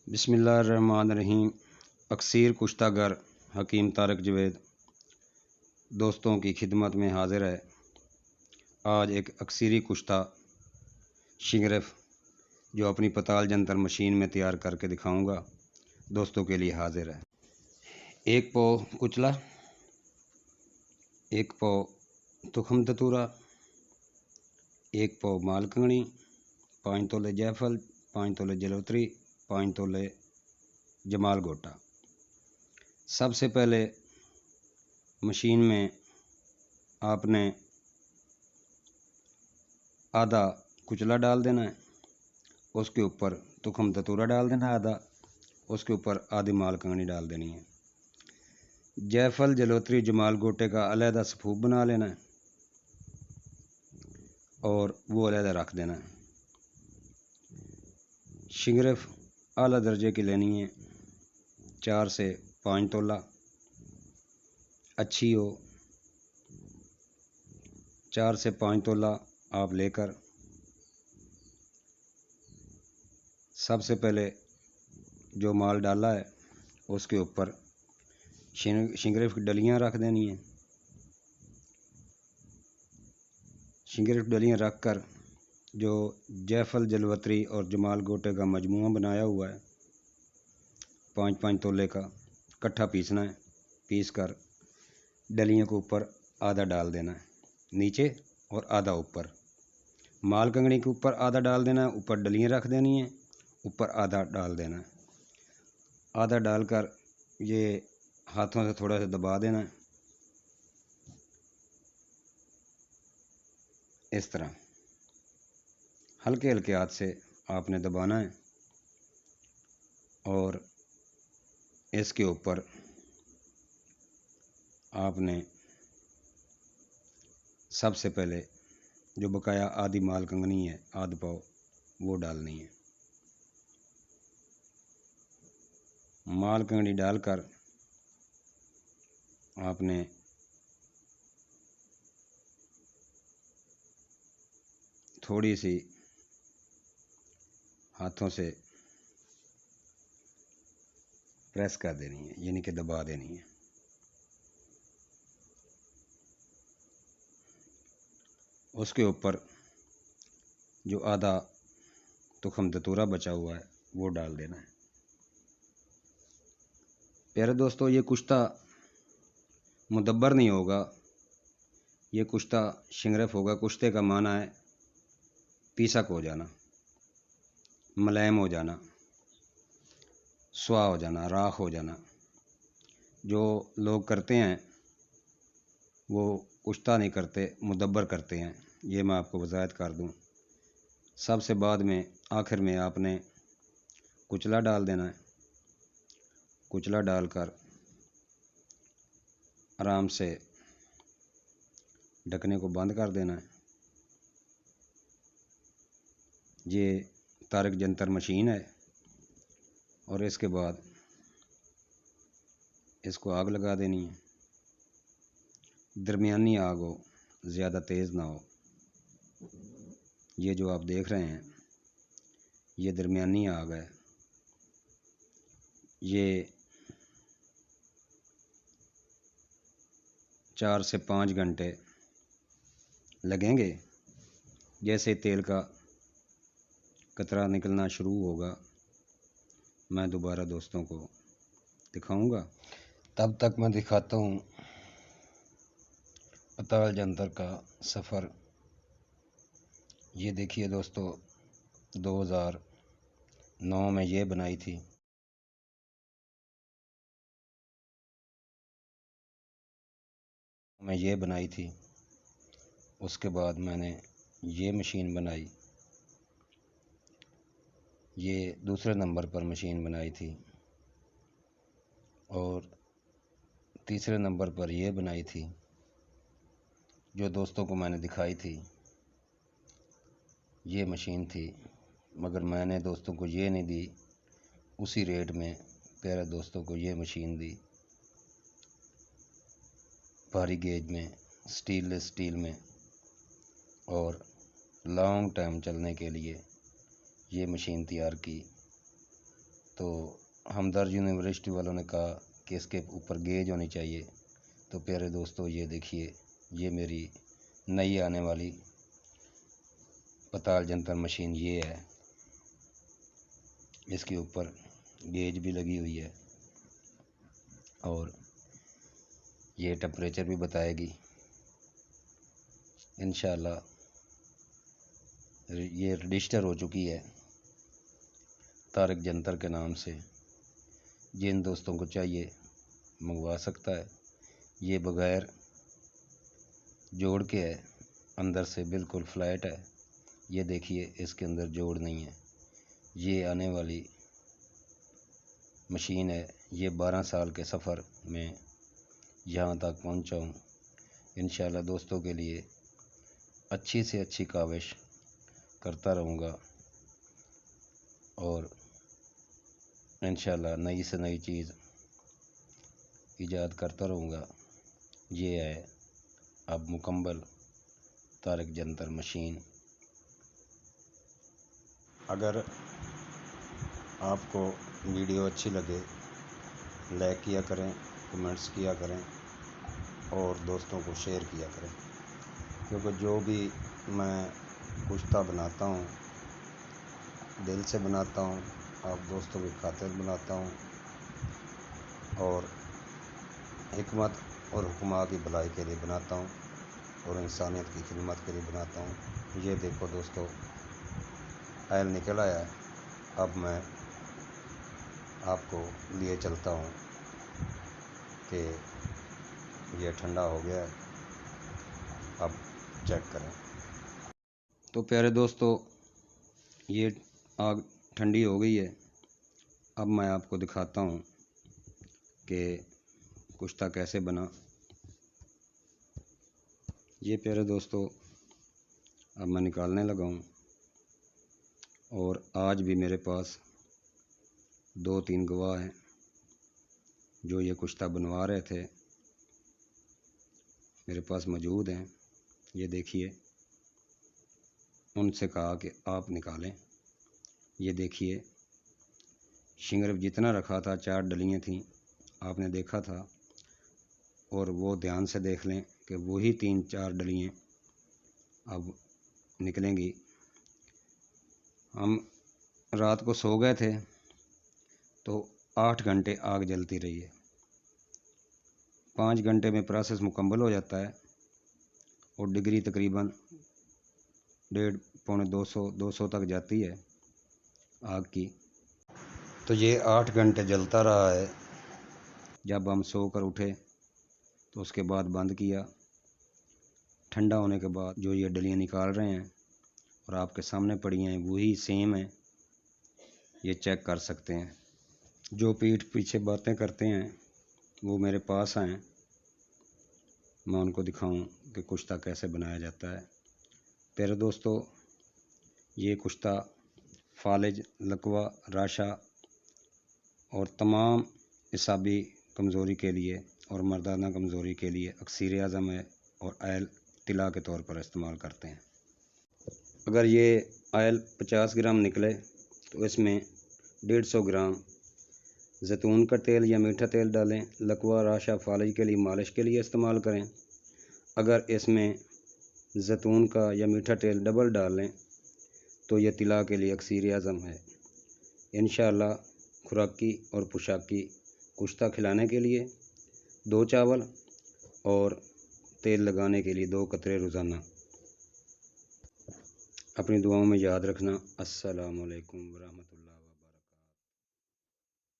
बिस्मिल्लाहिर्रहमानिर्रहीम। अक्सीर कुश्तागर हकीम तारक जवेद दोस्तों की खिदमत में हाजिर है। आज एक अक्सीरी कुश्ता शिंगरफ जो अपनी पताल जंतर मशीन में तैयार करके दिखाऊंगा, दोस्तों के लिए हाजिर है। एक पाव कुचला, एक पाव तुखम धतूरा, एक पाव माल कंगनी, 5 तोले जायफल, 5 तोले जलोत्री, 5 तोले जमाल गोटा। सबसे पहले मशीन में आपने आधा कुचला डाल देना है, उसके ऊपर तुखम धतूरा डाल देना है आधा, उसके ऊपर आधी माल कंगनी डाल देनी है। जायफल जलोत्री जमाल गोटे का अलहदा सफूफ बना लेना है और वो अलहदा रख देना है। शिंगरफ आला दर्जे की लेनी है, 4 से 5 तोला अच्छी हो। 4 से 5 तोला आप लेकर सबसे पहले जो माल डाला है उसके ऊपर शिंगरफ की डलियाँ रख देनी है। शिंगरफ डलियाँ रख कर जो जायफल जलवत्री और जमाल गोटे का मजमुआ बनाया हुआ है 5-5 तोले का, इकट्ठा पीसना है। पीस कर डलियों के ऊपर आधा डाल देना है नीचे और आधा ऊपर। माल कंगनी के ऊपर आधा डाल देना है, ऊपर डलियाँ रख देनी है, ऊपर आधा डाल देना है। आधा डालकर ये हाथों से थोड़ा सा दबा देना है, इस तरह हल्के हल्के हाथ से आपने दबाना है। और इसके ऊपर आपने सबसे पहले जो बकाया आधी माल कंगनी है आध पाव वो डालनी है। माल कंगनी डालकर आपने थोड़ी सी हाथों से प्रेस कर देनी है, यानी कि दबा देनी है। उसके ऊपर जो आधा तुखम धतूरा बचा हुआ है वो डाल देना है। प्यारे दोस्तों, ये कुश्ता मुदब्बर नहीं होगा, ये कुश्ता शिंगरफ होगा। कुश्ते का माना है पीसक हो जाना, मुलायम हो जाना, स्वा हो जाना, राख हो जाना। जो लोग करते हैं वो कुश्ता नहीं करते, मुदब्बर करते हैं। ये मैं आपको वज़ाहत कर दूं। सबसे बाद में आखिर में आपने कुचला डाल देना है। कुचला डालकर आराम से ढकने को बंद कर देना है। ये तारक जंतर मशीन है और इसके बाद इसको आग लगा देनी है। दरमियानी आग हो, ज़्यादा तेज़ ना हो। ये जो आप देख रहे हैं ये दरमियानी आग है। ये 4 से 5 घंटे लगेंगे। जैसे तेल का कतरा निकलना शुरू होगा मैं दोबारा दोस्तों को दिखाऊंगा। तब तक मैं दिखाता हूँ पताल जंतर का सफ़र। ये देखिए दोस्तों, 2009 में ये बनाई थी। उसके बाद मैंने ये मशीन बनाई, ये दूसरे नंबर पर मशीन बनाई थी। और तीसरे नंबर पर ये बनाई थी जो दोस्तों को मैंने दिखाई थी। ये मशीन थी, मगर मैंने दोस्तों को ये नहीं दी, उसी रेट में प्यारे दोस्तों को ये मशीन दी, भारी गेज में, स्टेनलेस स्टील में। और लॉन्ग टाइम चलने के लिए ये मशीन तैयार की तो हमदर्द यूनिवर्सिटी वालों ने कहा कि इसके ऊपर गेज होनी चाहिए। तो प्यारे दोस्तों, ये देखिए, ये मेरी नई आने वाली पताल जंतर मशीन ये है। इसके ऊपर गेज भी लगी हुई है और ये टेम्परेचर भी बताएगी इंशाल्लाह। ये रजिस्टर हो चुकी है तारिक जंतर के नाम से। जिन दोस्तों को चाहिए मंगवा सकता है। ये बगैर जोड़ के है, अंदर से बिल्कुल फ्लैट है। ये देखिए, इसके अंदर जोड़ नहीं है। ये आने वाली मशीन है। ये 12 साल के सफ़र में यहाँ तक पहुँचा हूँ। इंशाल्लाह दोस्तों के लिए अच्छी से अच्छी काविश करता रहूँगा और इंशाल्लाह नई से नई चीज़ ईजाद करता रहूँगा। ये है अब मुकम्मल तारिक जंतर मशीन। अगर आपको वीडियो अच्छी लगे, लाइक किया करें, कमेंट्स किया करें और दोस्तों को शेयर किया करें, क्योंकि जो भी मैं कुश्ता बनाता हूँ दिल से बनाता हूँ, आप दोस्तों की खातिर बनाता हूँ और हिकमत और हुक्मा की भलाई के लिए बनाता हूँ और इंसानियत की खिदमत के लिए बनाता हूँ। ये देखो दोस्तों, आयल निकल आया है। अब मैं आपको लिए चलता हूँ कि ये ठंडा हो गया है, अब चेक करें। तो प्यारे दोस्तों, ये आग ठंडी हो गई है। अब मैं आपको दिखाता हूँ कि कुश्ता कैसे बना। ये प्यारे दोस्तों, अब मैं निकालने लगा हूँ और आज भी मेरे पास 2-3 गवाह हैं जो ये कुश्ता बनवा रहे थे, मेरे पास मौजूद हैं। ये देखिए, उनसे कहा कि आप निकालें। ये देखिए, शिंगरफ जितना रखा था 4 डलियाँ थीं, आपने देखा था, और वो ध्यान से देख लें कि वही 3-4 डलियाँ अब निकलेंगी। हम रात को सो गए थे तो 8 घंटे आग जलती रही है। 5 घंटे में प्रोसेस मुकम्मल हो जाता है और डिग्री तकरीबन 150-200 तक जाती है आग की। तो ये 8 घंटे जलता रहा है। जब हम सो कर उठे तो उसके बाद बंद किया। ठंडा होने के बाद जो ये डलियाँ निकाल रहे हैं और आपके सामने पड़ी हैं वही सेम है, ये चेक कर सकते हैं। जो पीठ पीछे बातें करते हैं वो मेरे पास आएँ, मैं उनको दिखाऊं कि कुश्ता कैसे बनाया जाता है। प्यारे दोस्तों, ये कुश्ता फालिज, लकवा, राशा और तमाम इसाबी कमज़ोरी के लिए और मर्दाना कमज़ोरी के लिए अक्सीर आज़म है और आयल तिला के तौर पर इस्तेमाल करते हैं। अगर ये आयल 50 ग्राम निकले तो इसमें 150 ग्राम जैतून का तेल या मीठा तेल डालें। लकवा, राशा, फालिज के लिए मालिश के लिए इस्तेमाल करें। अगर इसमें जैतून का या मीठा तेल डबल डाल लें तो यह तिला के लिए अक्सीर आज़म है। इंशाअल्लाह खुराकी और पोशाकी कुश्ता खिलाने के लिए 2 चावल और तेल लगाने के लिए 2 कतरे रोज़ाना। अपनी दुआओं में याद रखना। अस्सलामु अलैकुम व रहमतुल्लाह।